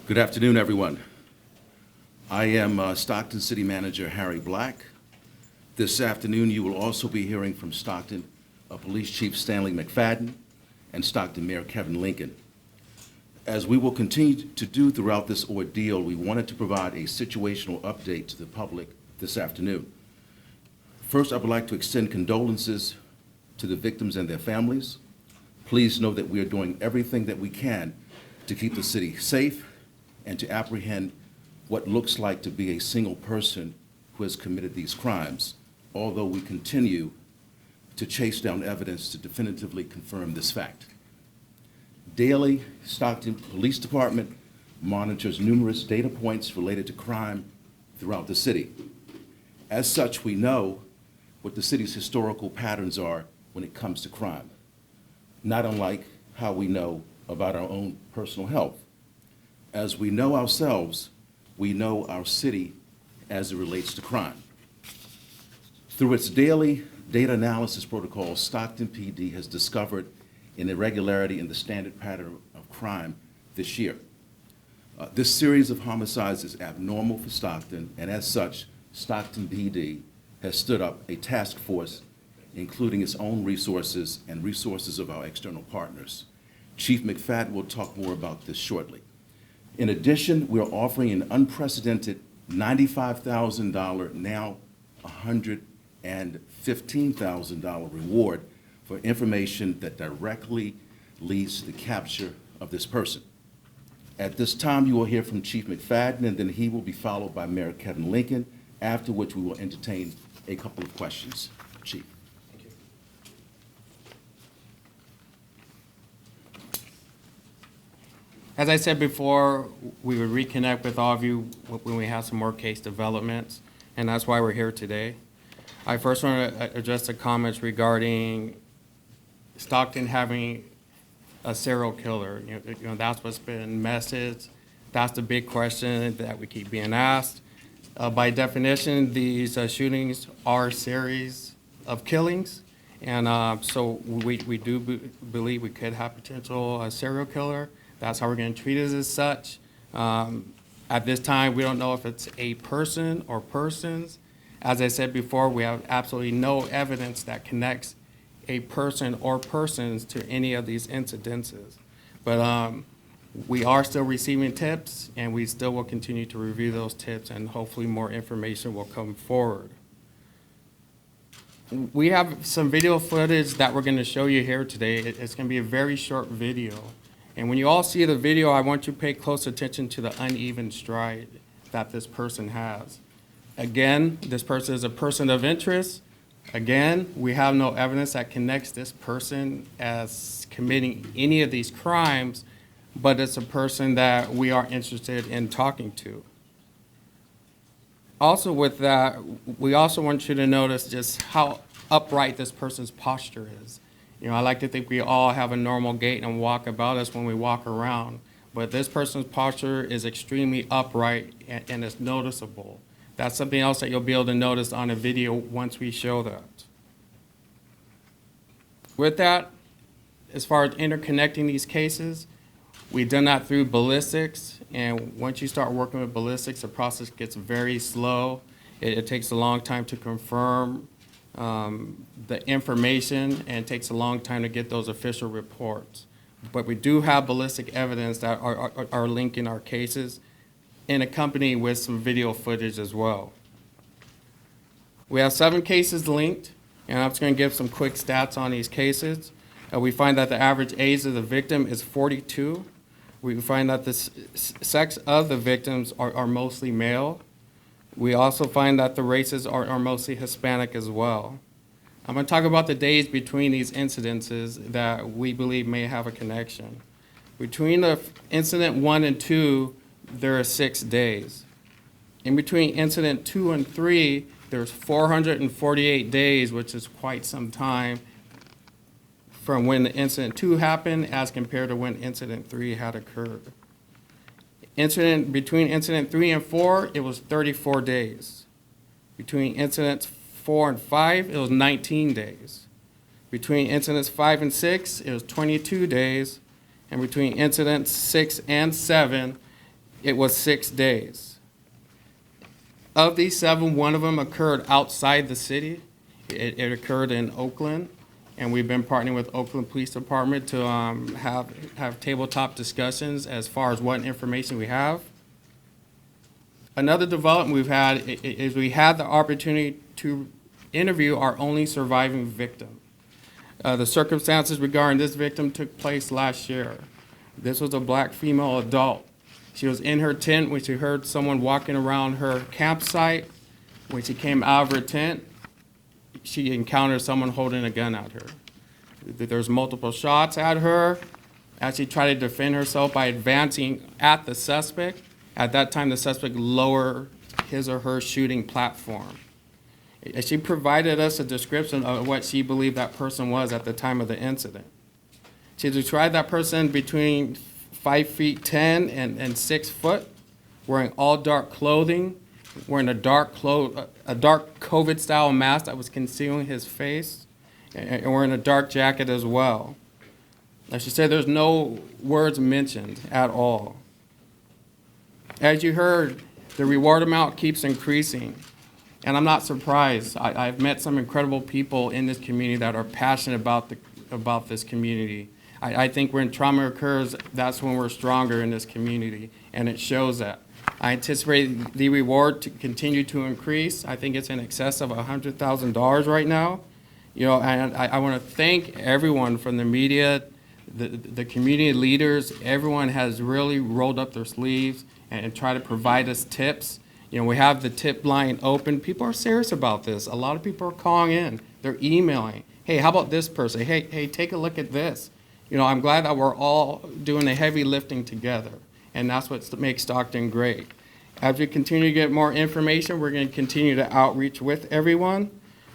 Good afternoon, everyone. I am Stockton City Manager Harry Black. This afternoon, you will also be hearing from Stockton Police Chief Stanley McFadden and Stockton Mayor Kevin Lincoln. As we will continue to do throughout this ordeal, we wanted to provide a situational update to the public this afternoon. First, I would like to extend condolences to the victims and their families. Please know that we are doing everything that we can to keep the city safe and to apprehend what looks like to be a single person who has committed these crimes, although we continue to chase down evidence to definitively confirm this fact. Daily, Stockton Police Department monitors numerous data points related to crime throughout the city. As such, we know what the city's historical patterns are when it comes to crime, not unlike how we know about our own personal health. As we know ourselves, we know our city as it relates to crime. Through its daily data analysis protocol, Stockton PD has discovered an irregularity in the standard pattern of crime this year. This series of homicides is abnormal for Stockton, and as such, Stockton PD has stood up a task force, including its own resources and resources of our external partners. Chief McFadden will talk more about this shortly. In addition, we are offering an unprecedented $95,000, now $115,000 reward for information that directly leads to the capture of this person. At this time, you will hear from Chief McFadden, and then he will be followed by Mayor Kevin Lincoln, after which we will entertain a couple of questions. Chief. As I said before, we would reconnect with all of you when we have some more case developments, and that's why we're here today. I first want to address the comments regarding Stockton having a serial killer. You know, that's what's been messaged. That's the big question that we keep being asked. By definition, these shootings are a series of killings, and so we do believe we could have potential serial killer. That's how we're going to treat it as such. At this time, we don't know if it's a person or persons. As I said before, we have absolutely no evidence that connects a person or persons to any of these incidences. But we are still receiving tips, and we still will continue to review those tips, and hopefully more information will come forward. We have some video footage that we're going to show you here today. It's going to be a very short video. And when you all see the video, I want you to pay close attention to the uneven stride that this person has. Again, this person is a person of interest. Again, we have no evidence that connects this person as committing any of these crimes, but it's a person that we are interested in talking to. Also with that, we also want you to notice just how upright this person's posture is. You know, I like to think we all have a normal gait and walk about us when we walk around, but this person's posture is extremely upright and it's noticeable. That's something else that you'll be able to notice on a video once we show that. With that, as far as interconnecting these cases, we've done that through ballistics, and once you start working with ballistics, the process gets very slow. It takes a long time to confirm the information, and it takes a long time to get those official reports. But we do have ballistic evidence that are linking our cases, and accompanied with some video footage as well. We have 7 cases linked, and I'm just going to give some quick stats on these cases. We find that the average age of the victim is 42. We find that the sex of the victims are mostly male. We also find that the races are mostly Hispanic as well. I'm going to talk about the days between these incidences that we believe may have a connection. Between the incident 1 and 2, there are 6 days. In between incident 2 and 3, there's 448 days, which is quite some time from when the incident 2 happened as compared to when incident 3 had occurred. Between incident 3 and 4, it was 34 days. Between incidents 4 and 5, it was 19 days. Between incidents 5 and 6, it was 22 days. And between incidents 6 and 7, it was 6 days. Of these 7, one of them occurred outside the city. It occurred in Oakland, and we've been partnering with Oakland Police Department to have tabletop discussions as far as what information we have. Another development we've had is we had the opportunity to interview our only surviving victim. The circumstances regarding this victim took place last year. This was a black female adult. She was in her tent when she heard someone walking around her campsite. When she came out of her tent, she encountered someone holding a gun at her. There's multiple shots at her as she tried to defend herself by advancing at the suspect. At that time, the suspect lowered his or her shooting platform. She provided us a description of what she believed that person was at the time of the incident. She described that person between 5'10" and 6 foot, wearing all dark clothing, wearing a dark COVID-style mask that was concealing his face, and wearing a dark jacket as well. As she said, there's no words mentioned at all. As you heard, the reward amount keeps increasing, and I'm not surprised. I've met some incredible people in this community that are passionate about this community. I think when trauma occurs, that's when we're stronger in this community, and it shows that. I anticipate the reward to continue to increase. I think it's in excess of $100,000 right now. And I want to thank everyone from the media, the community leaders. Everyone has really rolled up their sleeves and tried to provide us tips. We have the tip line open. People are serious about this. A lot of people are calling in. They're emailing. Hey, how about this person? Hey, take a look at this. I'm glad that we're all doing the heavy lifting together, and that's what makes Stockton great. As we continue to get more information, we're going to continue to outreach with everyone.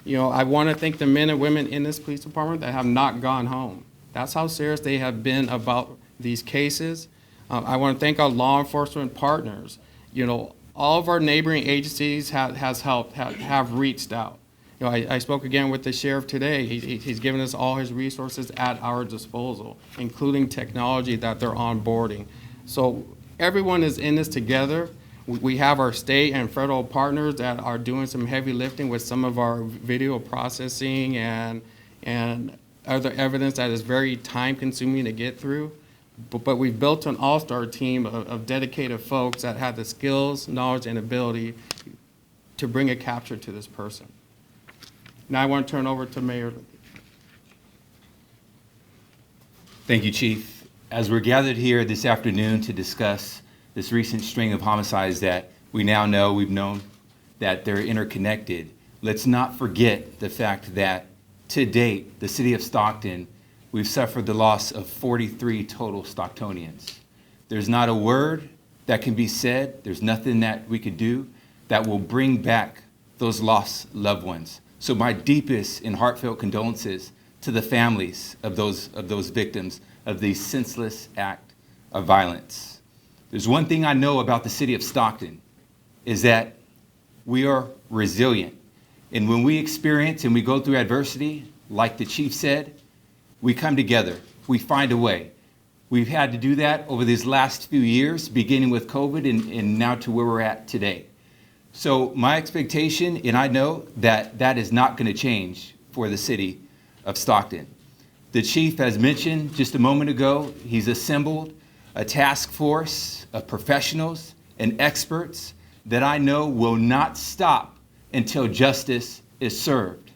I want to thank the men and women in this police department that have not gone home. That's how serious they have been about these cases. I want to thank our law enforcement partners. All of our neighboring agencies have reached out. I spoke again with the sheriff today. He's given us all his resources at our disposal, including technology that they're onboarding. So everyone is in this together. We have our state and federal partners that are doing some heavy lifting with some of our video processing and other evidence that is very time-consuming to get through. But we've built an all-star team of dedicated folks that have the skills, knowledge, and ability to bring a capture to this person. Now I want to turn over to Mayor. Thank you, Chief. As we're gathered here this afternoon to discuss this recent string of homicides that we've known that they're interconnected, let's not forget the fact that to date, the city of Stockton, we've suffered the loss of 43 total Stocktonians. There's not a word that can be said, there's nothing that we could do that will bring back those lost loved ones. So my deepest and heartfelt condolences to the families of those victims of the senseless act of violence. There's one thing I know about the city of Stockton is that we are resilient. And when we experience and we go through adversity, like the chief said, we come together, we find a way. We've had to do that over these last few years, beginning with COVID and now to where we're at today. So my expectation, and I know that that is not going to change for the city of Stockton. The chief has mentioned just a moment ago, he's assembled a task force of professionals and experts that I know will not stop until justice is served.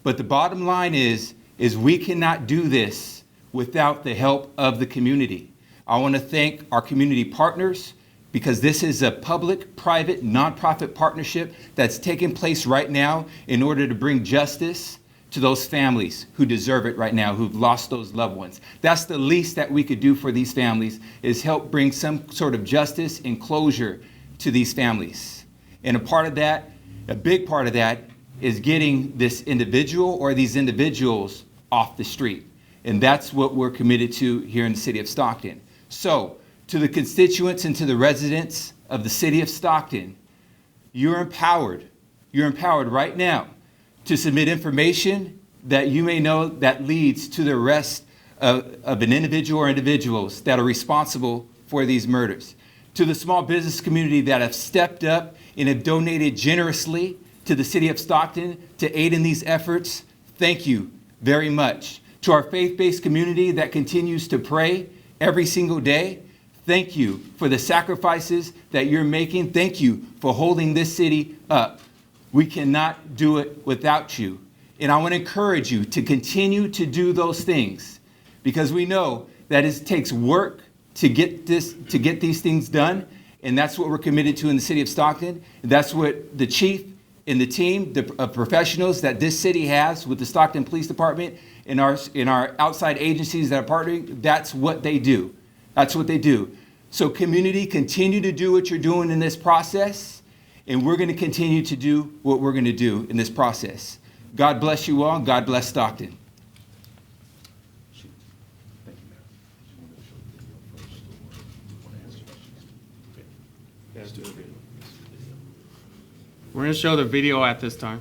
But the bottom line is we cannot do this without the help of the community. I want to thank our community partners, because this is a public-private nonprofit partnership that's taking place right now in order to bring justice to those families who deserve it right now, who've lost those loved ones. That's the least that we could do for these families, is help bring some sort of justice and closure to these families. And a big part of that is getting this individual or these individuals off the street. And that's what we're committed to here in the city of Stockton. So, to the constituents and to the residents of the city of Stockton, you're empowered. You're empowered right now to submit information that you may know that leads to the arrest of an individual or individuals that are responsible for these murders. to the small business community that have stepped up and have donated generously to the city of Stockton to aid in these efforts, thank you very much. To our faith-based community that continues to pray every single day, thank you for the sacrifices that you're making. Thank you for holding this city up. We cannot do it without you. And I want to encourage you to continue to do those things, because we know that it takes work to get these things done. And that's what we're committed to in the city of Stockton. That's what the chief and the team of professionals that this city has with the Stockton Police Department and our outside agencies that are partnering, that's what they do. That's what they do. So community, continue to do what you're doing in this process, and we're going to continue to do what we're going to do in this process. God bless you all. God bless Stockton. We're going to show the video at this time.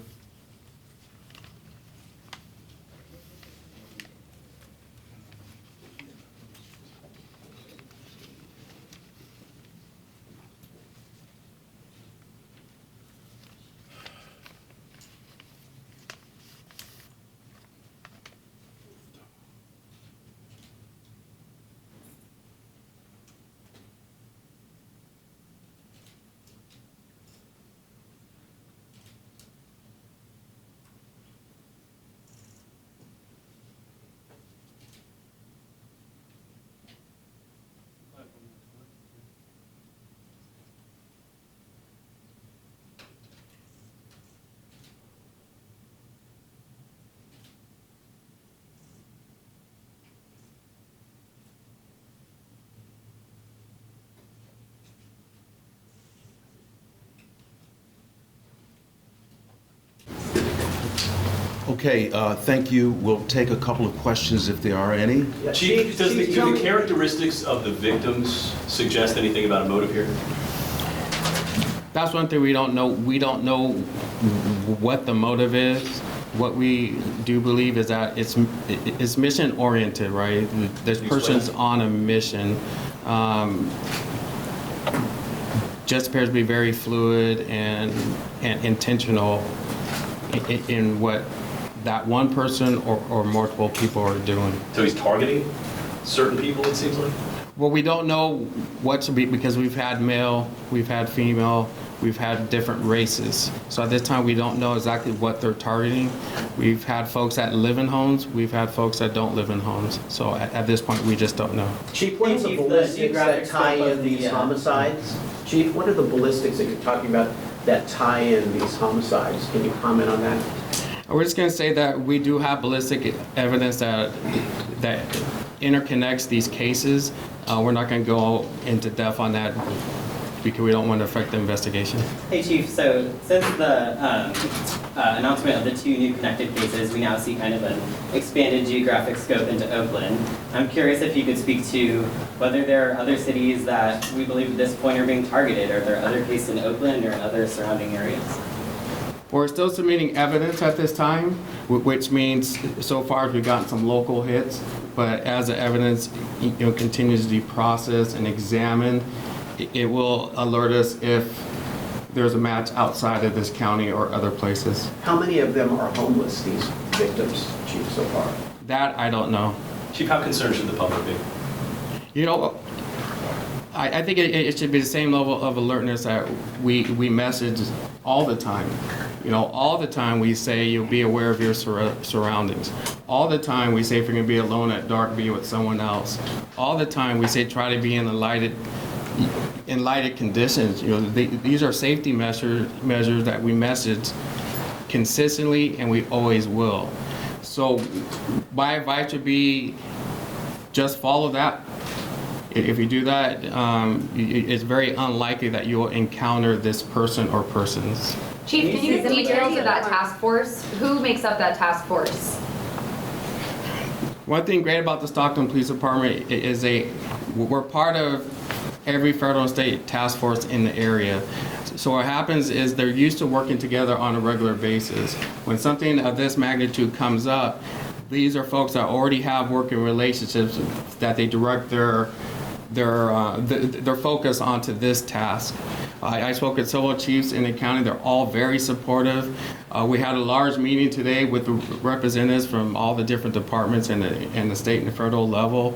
Okay, thank you. We'll take a couple of questions if there are any. Chief, do the characteristics of the victims suggest anything about a motive here? That's one thing we don't know. We don't know what the motive is. What we do believe is that it's mission oriented, right? This person's on a mission. Just appears to be very fluid and intentional in what that one person or multiple people are doing. So he's targeting certain people, it seems like? Well, we don't know what to be, because we've had male, we've had female, we've had different races. So at this time, we don't know exactly what they're targeting. We've had folks that live in homes, we've had folks that don't live in homes. So at this point, we just don't know. Chief, what are the ballistics that tie in these homicides? Chief, what are the ballistics that you're talking about that tie in these homicides? Can you comment on that? We're just going to say that we do have ballistic evidence that interconnects these cases. We're not going to go into depth on that because we don't want to affect the investigation. Hey Chief, so since the announcement of the 2 new connected cases, we now see kind of an expanded geographic scope into Oakland. I'm curious if you could speak to whether there are other cities that we believe at this point are being targeted. Are there other cases in Oakland or other surrounding areas? We're still submitting evidence at this time, which means so far we've gotten some local hits, but as the evidence continues to be processed and examined, it will alert us if there's a match outside of this county or other places. How many of them are homeless, these victims, Chief, so far? That I don't know. Chief, how concerned should the public be? I think it should be the same level of alertness that we message all the time. All the time we say you'll be aware of your surroundings. All the time we say if you're going to be alone at dark, be with someone else. All the time we say try to be in lighted conditions. These are safety measures that we message consistently, and we always will. So my advice would be just follow that. If you do that, it's very unlikely that you will encounter this person or persons. Chief, can you give details of that task force? Who makes up that task force? One thing great about the Stockton Police Department is we're part of every federal and state task force in the area. So what happens is they're used to working together on a regular basis. When something of this magnitude comes up, these are folks that already have working relationships that they direct their their focus onto this task. I spoke with several chiefs in the county. They're all very supportive. We had a large meeting today with the representatives from all the different departments in the state and the federal level.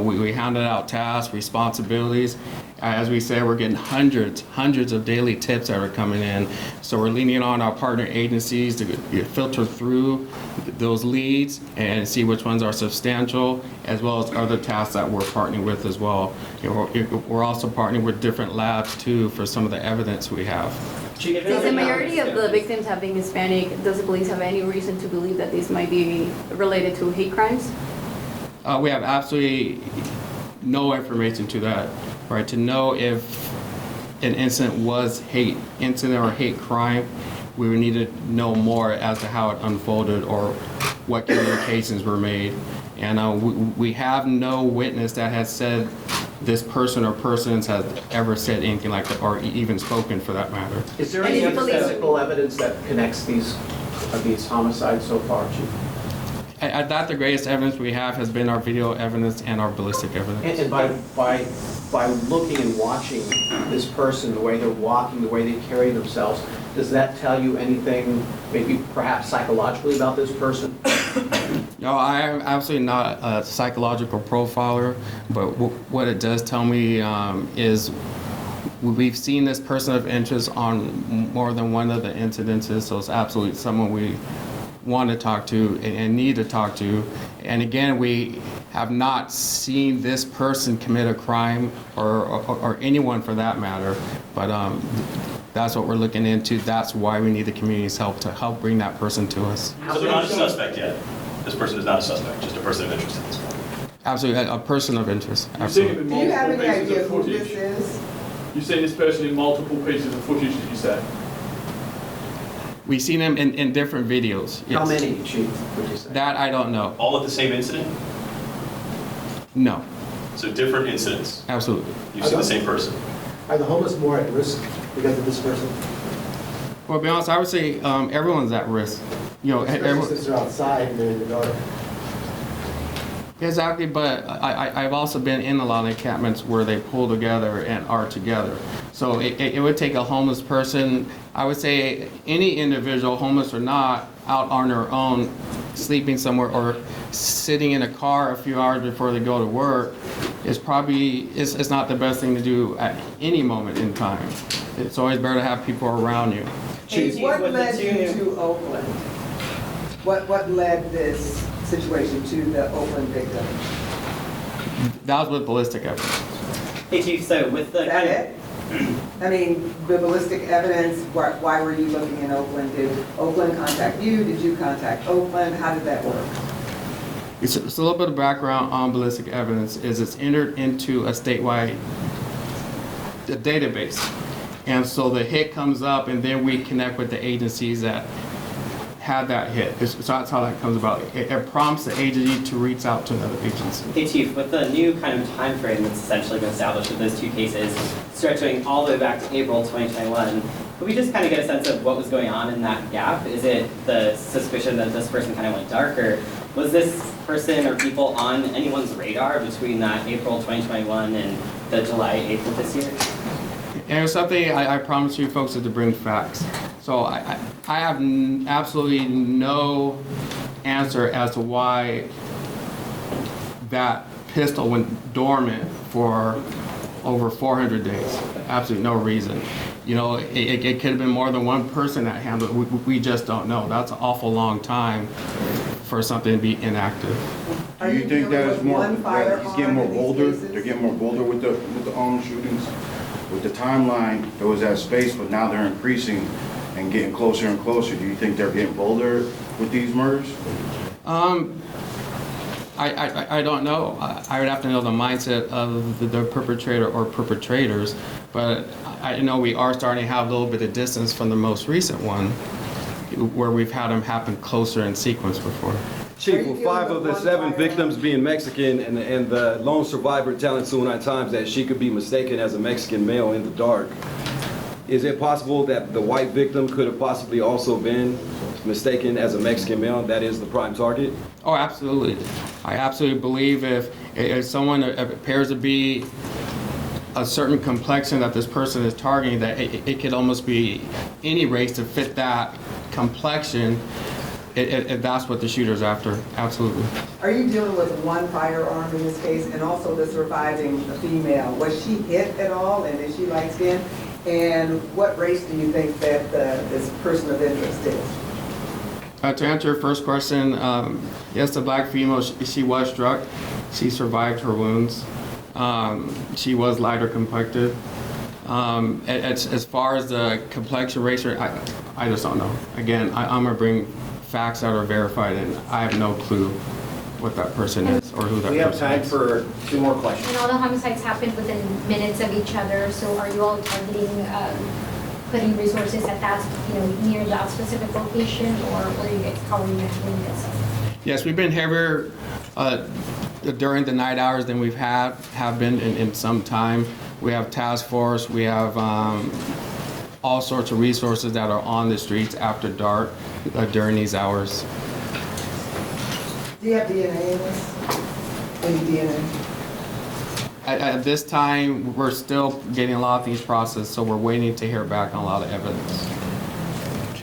We handed out tasks, responsibilities. As we said, we're getting hundreds of daily tips that are coming in. So we're leaning on our partner agencies to filter through those leads and see which ones are substantial, as well as other tasks that we're partnering with as well. We're also partnering with different labs too for some of the evidence we have. Since the majority of the victims have been Hispanic, does the police have any reason to believe that this might be related to hate crimes? We have absolutely no information to that, right? To know if an incident was hate incident or hate crime, we would need to know more as to how it unfolded or what communications were made. And we have no witness that has said this person or persons has ever said anything like that, or even spoken for that matter. Is there any other physical evidence that connects these homicides so far, Chief? At that, the greatest evidence we have has been our video evidence and our ballistic evidence. And by looking and watching this person, the way they're walking, the way they carry themselves, does that tell you anything, maybe perhaps psychologically about this person? No, I am absolutely not a psychological profiler, but what it does tell me is we've seen this person of interest on more than one of the incidences, so it's absolutely someone we want to talk to and need to talk to. And again, we have not seen this person commit a crime or anyone for that matter, but that's what we're looking into. That's why we need the community's help to help bring that person to us. So they're not a suspect yet? This person is not a suspect, just a person of interest at this point? Absolutely, a person of interest. You've seen him Absolutely. in Do you have multiple any pieces idea of who footage. this is? You've seen this person in multiple pieces of footage, did you say? We've seen him in different videos. Yes. How many, Chief, would you say? That I don't know. All at the same incident? No, So different incidents? absolutely. You've seen the same person? Are the homeless more at risk because of this person? Well, to be honest, I would say everyone's at risk. You know, Especially since they're outside and they're in the dark. exactly. But I've also been in a lot of encampments where they pull together and are together. So it would take a homeless person. I would say any individual, homeless or not, out on their own, sleeping somewhere or sitting in a car a few hours before they go to work is probably it's not the best thing to do at any moment in time. It's always better to have people around you. Chief, What with the led two you new- to Oakland? What led this situation to the Oakland victim? That was with ballistic evidence. Hey Chief, so with the Is that it? I mean, the ballistic evidence, why were you looking in Oakland? Did Oakland contact you? Did you contact Oakland? How did that work? It's a little bit of background on ballistic evidence is it's entered into a statewide database. And so the hit comes up and then we connect with the agencies that had that hit. So that's how that comes about. It prompts the agency to reach out to another agency. Hey Chief, with the new kind of time frame that's essentially been established with those two cases, stretching all the way back to April 2021, could we just kind of get a sense of what was going on in that gap? Is it the suspicion that this person kind of went dark, or was this person or people on anyone's radar between that April 2021 and the July 8th of this year? And it's something I promise you folks is to bring facts. So I have absolutely no answer as to why that pistol went dormant for over 400 days. Absolutely no reason. You know, it could have been more than one person that handled it. We just don't know. That's an awful long time for something to be inactive. Are Do you think that is more, one that he's getting more firearm in these bolder? cases? They're getting more bolder with the shootings? With the timeline, there was that space, but now they're increasing and getting closer and closer. Do you think they're getting bolder with these murders? I don't know. I would have to know the mindset of the perpetrator or perpetrators, but I know we are starting to have a little bit of distance from the most recent one, where we've had them happen closer in sequence before. Chief, with 5 of the 7 victims being Mexican and the lone survivor telling Tsunai Times that she could be mistaken as a Mexican male in the dark, is it possible that the white victim could have possibly also been mistaken as a Mexican male? That is the prime target? Oh, absolutely. I absolutely believe If someone appears to be a certain complexion that this person is targeting, that it could almost be any race to fit that complexion, if that's what the shooter's after, absolutely. Are you dealing with one firearm in this case, and also the surviving female? Was she hit at all, and is she light skinned? And what race do you think that this person of interest is? To answer your first question, yes, the black female, she was struck. She survived her wounds. She was lighter complected. As far as the complexion race, I just don't know. Again, I'm gonna bring facts that are verified, and I have no clue what that person is or who that person is. We have time for 2 more questions. And all the homicides happened within minutes of each other, so are you all targeting, putting resources at that, near that specific location, or how are you handling this? Yes, we've been heavier during the night hours than we've have been in some time. We have task force, we have all sorts of resources that are on the streets after dark during these hours. Do you have DNA in this? Any DNA? At this time, we're still getting a lot of things processed, so we're waiting to hear back on a lot of evidence.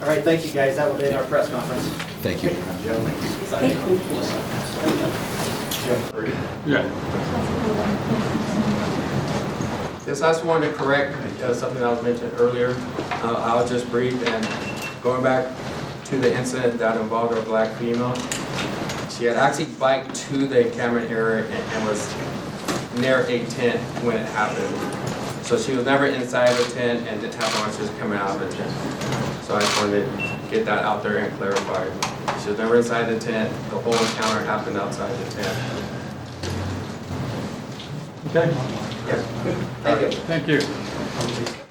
All right, thank you, guys. That will end our press conference. Thank you. Yeah. Yes, I just wanted to correct something that was mentioned earlier. I was just brief, and going back to the incident that involved a black female, she had actually biked to the Cameron area and was near a tent when it happened. So she was never inside of a tent and didn't have on, she was coming out of a tent. So I just wanted to get that out there and clarify. She was never inside the tent. The whole encounter happened outside the tent. Okay? Thank you. Thank you.